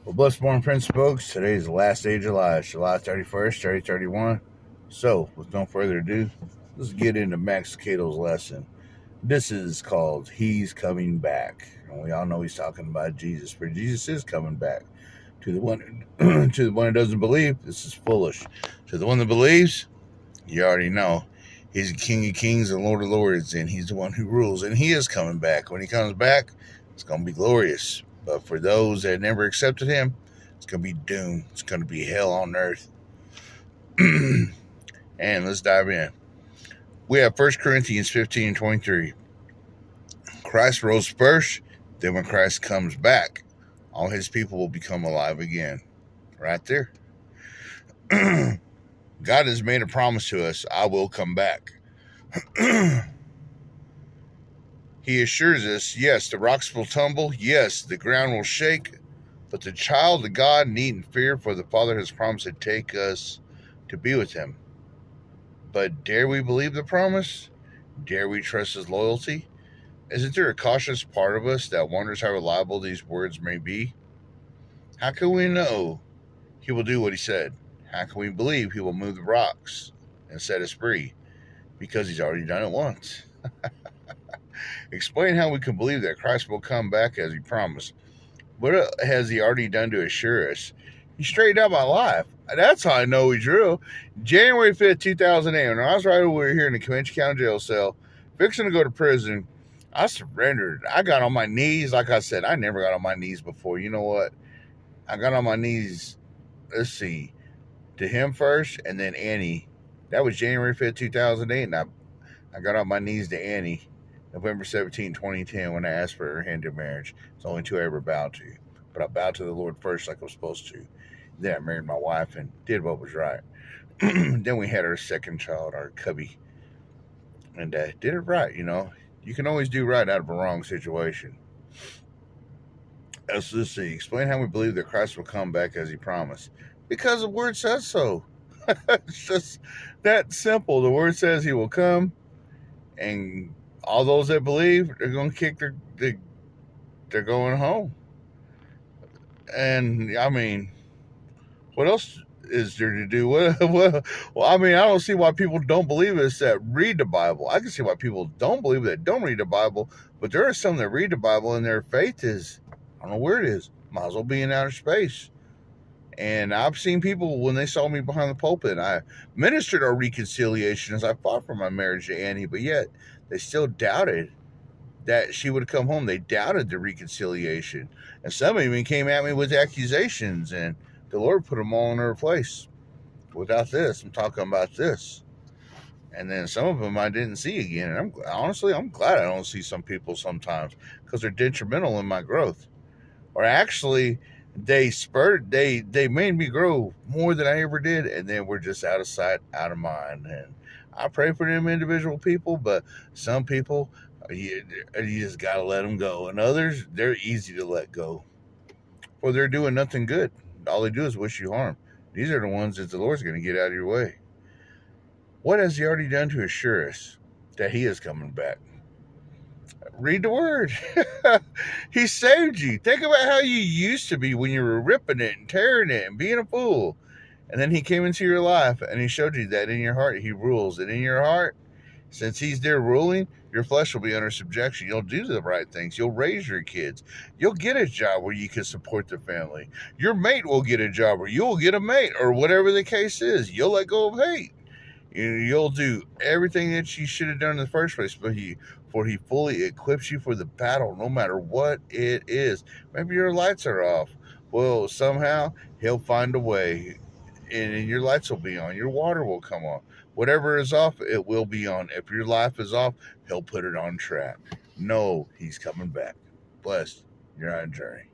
Well, blessed morning, Prince folks. Today is the last day of July 31st, 2031. So, with no further ado, let's get into Max Cato's lesson. This is called He's Coming Back. And we all know he's talking about Jesus, but Jesus is coming back. To the one to the one who doesn't believe, this is foolish. To the one that believes, you already know. He's the King of Kings and Lord of Lords, and he's the one who rules, and he is coming back. When he comes back, it's going to be glorious. But for those that never accepted him, it's going to be doom. It's going to be hell on earth. And let's dive in. We have 1 Corinthians 15:23. Christ rose first, then when Christ comes back, all his people will become alive again. Right there. God has made a promise to us, I will come back. He assures us, yes, the rocks will tumble, yes, the ground will shake, but the child of God needn't fear, for the Father has promised to take us to be with him. But dare we believe the promise? Dare we trust his loyalty? Isn't there a cautious part of us that wonders how reliable these words may be? How can we know he will do what he said? How can we believe he will move the rocks and set us free? Because he's already done it once. Explain how we can believe that Christ will come back as he promised. What has he already done to assure us? He straightened out my life. That's how I know he's real. January 5th, 2008, when I was right over here in the Comanche County jail cell, fixing to go to prison, I surrendered. I got on my knees. Like I said, I never got on my knees before. You know what? I got on my knees, let's see, to him first and then Annie. That was January 5th, 2008, and I got on my knees to Annie November 17, 2010, when I asked for her hand in marriage. It's the only two I ever bowed to. But I bowed to the Lord first like I was supposed to. Then I married my wife and did what was right. Then we had our second child, our cubby. And did it right, you know. You can always do right out of a wrong situation. Let's see. Explain how we believe that Christ will come back as he promised. Because the word says so. It's just that simple. The word says he will come, and all those that believe, they're going to kick they're going home. And I mean, what else is there to do? Well, I mean, I don't see why people don't believe us that read the Bible. I can see why people don't believe that don't read the Bible, but there are some that read the Bible and their faith is, I don't know where it is, might as well be in outer space. And I've seen people, when they saw me behind the pulpit, I ministered our reconciliation as I fought for my marriage to Annie, but yet they still doubted that she would come home. They doubted the reconciliation. And some even came at me with accusations, and the Lord put them all in their place. Without this, I'm talking about this. And then some of them I didn't see again. And I'm glad I don't see some people sometimes, because they're detrimental in my growth. Or actually, they made me grow more than I ever did, and then we're just out of sight, out of mind. And I pray for them individual people, but some people, you just gotta let them go, and others, they're easy to let go, for they're doing nothing good. All they do is wish you harm. These are the ones that the Lord's going to get out of your way. What has he already done to assure us that he is coming back? Read the word. He saved you. Think about how you used to be when you were ripping it and tearing it and being a fool. And then he came into your life and he showed you that in your heart he rules. And in your heart, since he's there ruling, your flesh will be under subjection. You'll do the right things. You'll raise your kids. You'll get a job where you can support the family. Your mate will get a job where you'll get a mate, or whatever the case is. You'll let go of hate. You'll do everything that you should have done in the first place, but he fully equips you for the battle, no matter what it is. Maybe your lights are off. Well, somehow he'll find a way, and your lights will be on. Your water will come on. Whatever is off, it will be on. If your life is off, he'll put it on track. No, he's coming back. Blessed. You're on a journey.